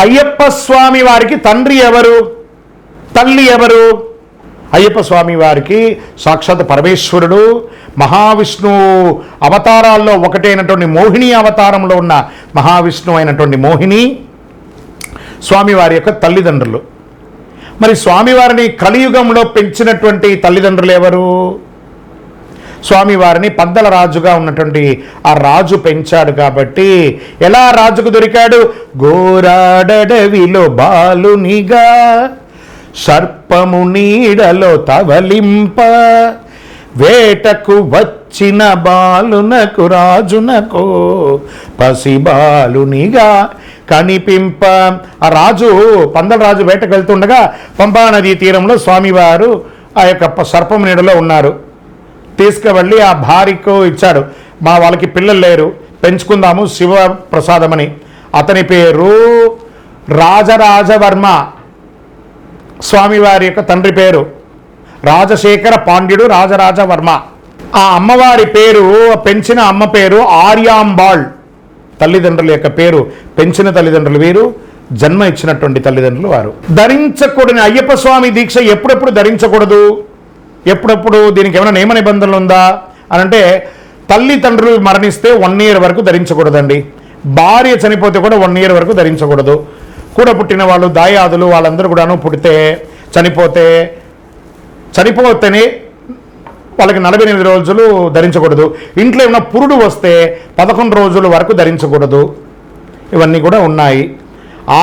అయ్యప్ప స్వామి వారికి తండ్రి ఎవరు, తల్లి ఎవరు? అయ్యప్ప స్వామి వారికి సాక్షాత్ పరమేశ్వరుడు, మహావిష్ణువు అవతారాల్లో ఒకటైనటువంటి మోహిని అవతారంలో ఉన్న మహావిష్ణువు అయినటువంటి మోహిని స్వామివారి యొక్క తల్లిదండ్రులు. మరి స్వామివారిని కలియుగంలో పెంచినటువంటి తల్లిదండ్రులు ఎవరు? స్వామివారిని పందల రాజుగా ఉన్నటువంటి ఆ రాజు పెంచాడు. కాబట్టి ఎలా రాజుకు దొరికాడు? గోరాడవిలో బాలునిగా సర్పము నీడలో తవలింప, వేటకు వచ్చిన బాలునకు రాజునకు పసిబాలునిగా కనిపింప. ఆ రాజు పందల రాజు వేటకు వెళ్తుండగా పంపానదీ తీరంలో స్వామివారు ఆ యొక్క సర్పము నీడలో ఉన్నారు. తీసుకువెళ్ళి ఆ భార్యకు ఇచ్చాడు. మా వాళ్ళకి పిల్లలు లేరు, పెంచుకుందాము శివ ప్రసాదమని. అతని పేరు రాజరాజవర్మ. స్వామివారి యొక్క తండ్రి పేరు రాజశేఖర పాండ్యుడు రాజరాజవర్మ. ఆ అమ్మవారి పేరు, పెంచిన అమ్మ పేరు ఆర్యాంబాళ్. తల్లిదండ్రుల యొక్క పేరు, పెంచిన తల్లిదండ్రులు వీరు, జన్మ ఇచ్చినటువంటి తల్లిదండ్రులు వారు. ధరించకూడని అయ్యప్ప స్వామి దీక్ష ఎప్పుడెప్పుడు ధరించకూడదు, ఎప్పుడెప్పుడు దీనికి ఏమైనా నియమ నిబంధనలు ఉందా అని అంటే, తల్లిదండ్రులు మరణిస్తే 1 year వరకు ధరించకూడదండి. భార్య చనిపోతే కూడా 1 year వరకు ధరించకూడదు. కూడా పుట్టిన వాళ్ళు, దాయాదులు వాళ్ళందరూ కూడాను పుడితే చనిపోతేనే వాళ్ళకి 48 రోజులు ధరించకూడదు. ఇంట్లో ఏమైనా పురుడు వస్తే 11 రోజుల వరకు ధరించకూడదు. ఇవన్నీ కూడా ఉన్నాయి.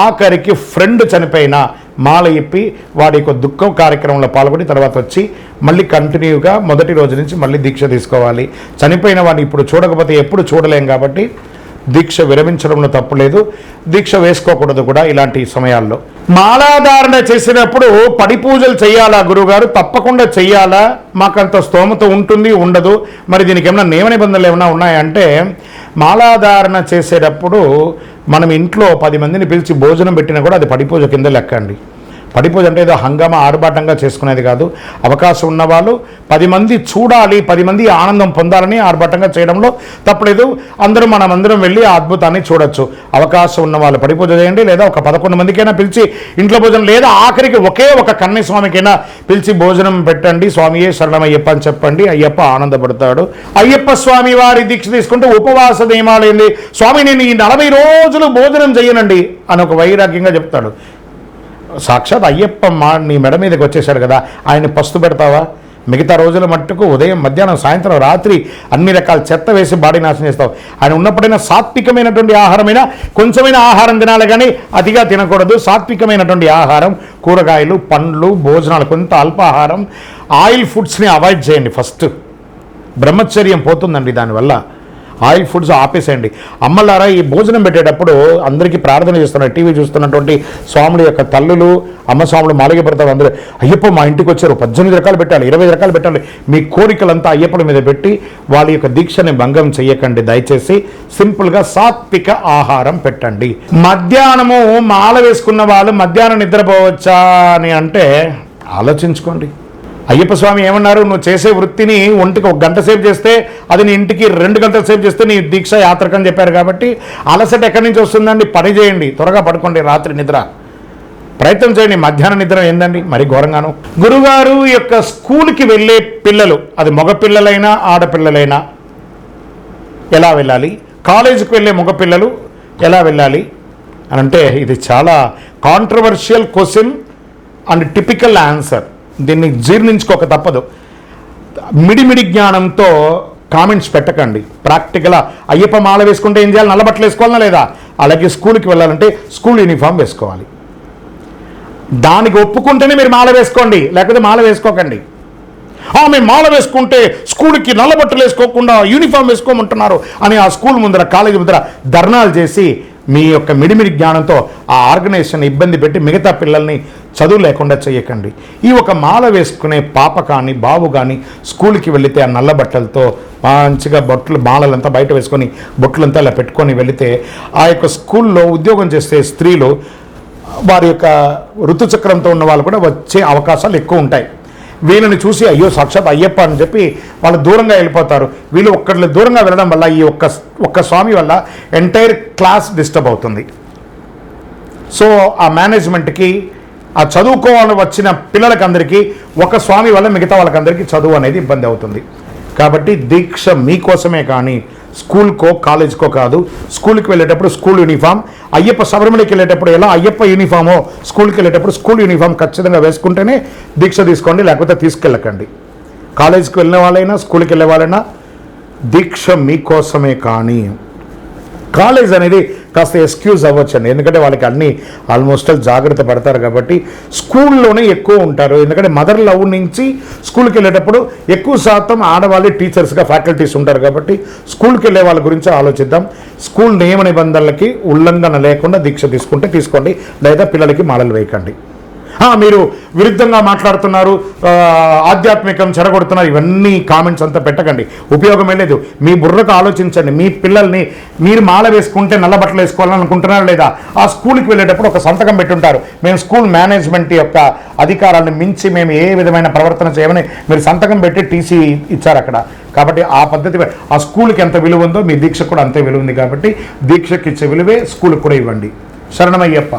ఆఖరికి ఫ్రెండ్ చనిపోయినా మాల ఇప్పి వాడి యొక్క దుఃఖం కార్యక్రమంలో పాల్గొని తర్వాత వచ్చి మళ్ళీ కంటిన్యూగా మొదటి రోజు నుంచి మళ్ళీ దీక్ష తీసుకోవాలి. చనిపోయిన వాడిని ఇప్పుడు చూడకపోతే ఎప్పుడు చూడలేం కాబట్టి దీక్ష విరమించడంలో తప్పు లేదు, దీక్ష వేసుకోకూడదు కూడా ఇలాంటి సమయాల్లో. మాలాధారణ చేసినప్పుడు పడి పూజలు చేయాలా గురువుగారు? తప్పకుండా చెయ్యాలా. మాకంత స్తోమత ఉంటుంది ఉండదు. మరి దీనికి ఏమైనా నియమ నిబంధనలు ఏమైనా ఉన్నాయంటే, మాలాధారణ చేసేటప్పుడు మనం ఇంట్లో 10 మందిని పిలిచి భోజనం పెట్టినా కూడా అది పడి పూజ కింద లెక్క అండి. పడి పూజ అంటే ఏదో హంగామా ఆర్భాటంగా చేసుకునేది కాదు. అవకాశం ఉన్నవాళ్ళు 10 మంది చూడాలి, 10 మంది ఆనందం పొందాలని ఆర్భాటంగా చేయడంలో తప్పలేదు. మనమందరం వెళ్ళి ఆ అద్భుతాన్ని చూడొచ్చు. అవకాశం ఉన్న వాళ్ళు పడి పూజ చేయండి, లేదా ఒక 11 మందికైనా పిలిచి ఇంట్లో భోజనం, లేదా ఆఖరికి ఒకే ఒక కన్నయ్య స్వామికైనా పిలిచి భోజనం పెట్టండి. స్వామియే శరణమయ్యప్ప అని చెప్పండి, అయ్యప్ప ఆనందపడతాడు. అయ్యప్ప స్వామి వారి దీక్ష తీసుకుంటే ఉపవాస నియమాలు ఏంది? స్వామి నేను ఈ 40 రోజులు భోజనం చేయనండి అని ఒక వైరాగ్యంగా చెప్తాడు. సాక్షాత్ అయ్యప్ప నీ మెడ మీదకి వచ్చేసాడు కదా, ఆయన పస్తు పెడతావా? మిగతా రోజుల మట్టుకు ఉదయం, మధ్యాహ్నం, సాయంత్రం, రాత్రి అన్ని రకాల చెత్త వేసి బాడీ నాశనం చేస్తావు. ఆయన ఉన్నప్పుడైనా సాత్వికమైనటువంటి ఆహారమైనా కొంచెమైన ఆహారం తినాలి, కానీ అతిగా తినకూడదు. సాత్వికమైనటువంటి ఆహారం, కూరగాయలు, పండ్లు, భోజనాలు, కొంత అల్పాహారం, ఆయిల్ ఫుడ్స్ని అవాయిడ్ చేయండి. ఫస్ట్ బ్రహ్మచర్యం పోతుందండి దానివల్ల. ఆయిల్ ఫుడ్స్ ఆపేసేయండి. అమ్మలారా, ఈ భోజనం పెట్టేటప్పుడు అందరికీ ప్రార్థన చేస్తున్నారు, టీవీ చూస్తున్నటువంటి స్వాముల యొక్క తల్లులు, అమ్మ స్వాములు, మాలిక పడతారు అందరూ. అయ్యప్ప మా ఇంటికి వచ్చారు, 18 రకాలు పెట్టాలి, 20 రకాలు పెట్టాలి. మీ కోరికలంతా అయ్యప్పల మీద పెట్టి వాళ్ళ యొక్క దీక్షని భంగం చెయ్యకండి దయచేసి. సింపుల్గా సాత్విక ఆహారం పెట్టండి. మధ్యాహ్నము మాల వేసుకున్న వాళ్ళు మధ్యాహ్నం నిద్రపోవచ్చా అని అంటే ఆలోచించుకోండి. అయ్యప్ప స్వామి ఏమన్నారు? నువ్వు చేసే వృత్తిని ఒంటికి 1 గంట సేపు చేస్తే అది నీ ఇంటికి 2 గంటల సేపు చేస్తే నీ దీక్ష యాత్రకని చెప్పారు. కాబట్టి అలసట ఎక్కడి నుంచి వస్తుందండి? పని చేయండి, త్వరగా పడుకోండి, రాత్రి నిద్ర ప్రయత్నం చేయండి. మధ్యాహ్నం నిద్ర ఏందండి మరి ఘోరంగాను. గురుగారు యొక్క స్కూల్కి వెళ్ళే పిల్లలు, అది మగపిల్లలైనా ఆడపిల్లలైనా ఎలా వెళ్ళాలి? కాలేజీకి వెళ్ళే మగపిల్లలు ఎలా వెళ్ళాలి అని అంటే, ఇది చాలా controversial question and typical answer. దీన్ని జీర్ణించుకోక తప్పదు. మిడిమిడి జ్ఞానంతో కామెంట్స్ పెట్టకండి. ప్రాక్టికల్గా అయ్యప్ప మాల వేసుకుంటే ఏం చేయాలి? నల్లబట్టలు వేసుకోవాలన్నా లేదా? అలాగే స్కూల్కి వెళ్ళాలంటే స్కూల్ యూనిఫామ్ వేసుకోవాలి. దానికి ఒప్పుకుంటేనే మీరు మాల వేసుకోండి, లేకపోతే మాల వేసుకోకండి. మేము మాల వేసుకుంటే స్కూల్కి నల్లబట్టలు వేసుకోకుండా యూనిఫామ్ వేసుకోమంటున్నారు అని ఆ స్కూల్ ముందర, కాలేజీ ముందర ధర్నాలు చేసి మీ యొక్క మిడిమిడి జ్ఞానంతో ఆ ఆర్గనైజేషన్ ఇబ్బంది పెట్టి మిగతా పిల్లల్ని చదువు లేకుండా చేయకండి. ఈ ఒక మాల వేసుకునే పాప కానీ బాబు కానీ స్కూల్కి వెళితే ఆ నల్ల బట్టలతో మంచిగా మాలలంతా బయట వేసుకొని బొట్లంతా ఇలా పెట్టుకొని వెళితే ఆ యొక్క స్కూల్లో ఉద్యోగం చేసే స్త్రీలు, వారి యొక్క ఋతుచక్రంతో ఉన్న వాళ్ళు కూడా వచ్చే అవకాశాలు ఎక్కువ ఉంటాయి. వీళ్ళని చూసి అయ్యో సాక్షాత్ అయ్యప్ప అని చెప్పి వాళ్ళు దూరంగా వెళ్ళిపోతారు. వీళ్ళు ఒక్కళ్ళు దూరంగా వెళ్ళడం వల్ల ఈ ఒక్క స్వామి వల్ల ఎంటైర్ క్లాస్ డిస్టర్బ్ అవుతుంది. సో ఆ మేనేజ్మెంట్కి ఆ చదువుకోవాలని వచ్చిన పిల్లలకందరికీ ఒక స్వామి వల్ల మిగతా వాళ్ళకందరికీ చదువు అనేది ఇబ్బంది అవుతుంది. కాబట్టి దీక్ష మీకోసమే కానీ స్కూల్కో కాలేజ్కో కాదు. స్కూల్కి వెళ్ళేటప్పుడు స్కూల్ యూనిఫామ్, అయ్యప్ప శబరిమలకి వెళ్ళేటప్పుడు ఎలా అయ్యప్ప యూనిఫామో స్కూల్కి వెళ్ళేటప్పుడు స్కూల్ యూనిఫామ్ ఖచ్చితంగా వేసుకుంటేనే దీక్ష తీసుకోండి, లేకపోతే తీసుకెళ్ళకండి. కాలేజీకి వెళ్ళిన వాళ్ళైనా స్కూల్కి వెళ్ళే వాళ్ళైనా దీక్ష మీకోసమే. కానీ కాలేజ్ అనేది కాస్త ఎక్స్క్యూజ్ అవ్వచ్చండి, ఎందుకంటే వాళ్ళకి అన్నీ ఆల్మోస్ట్ జాగ్రత్త పడతారు కాబట్టి స్కూల్లోనే ఎక్కువ ఉంటారు. ఎందుకంటే మదర్ లవ్ నుంచి స్కూల్కి వెళ్ళేటప్పుడు ఎక్కువ శాతం ఆడవాళ్ళే టీచర్స్గా ఫ్యాకల్టీస్ ఉంటారు కాబట్టి స్కూల్కి వెళ్ళే వాళ్ళ గురించి ఆలోచిద్దాం. స్కూల్ నియమ నిబంధనలకి ఉల్లంఘన లేకుండా దీక్ష తీసుకుంటే తీసుకోండి, లేదా పిల్లలకి మాలలు వేయకండి. మీరు విరుద్ధంగా మాట్లాడుతున్నారు, ఆధ్యాత్మికం చెడగొడుతున్నారు, ఇవన్నీ కామెంట్స్ అంతా పెట్టకండి, ఉపయోగమే లేదు. మీ బుర్రకు ఆలోచించండి. మీ పిల్లల్ని మీరు మాల వేసుకుంటే నల్ల బట్టలు వేసుకోవాలని అనుకుంటున్నారా లేదా? ఆ స్కూల్కి వెళ్ళేటప్పుడు ఒక సంతకం పెట్టుంటారు, మేము స్కూల్ మేనేజ్మెంట్ యొక్క అధికారాన్ని మించి మేము ఏ విధమైన ప్రవర్తన చేయమని మీరు సంతకం పెట్టి టీసీ ఇచ్చారు అక్కడ. కాబట్టి ఆ పద్ధతి, ఆ స్కూల్కి ఎంత విలువ ఉందో మీ దీక్షకు కూడా అంతే విలువ ఉంది. కాబట్టి దీక్షకి ఇచ్చే విలువే స్కూల్కి కూడా ఇవ్వండి. శరణమయ్యప్ప.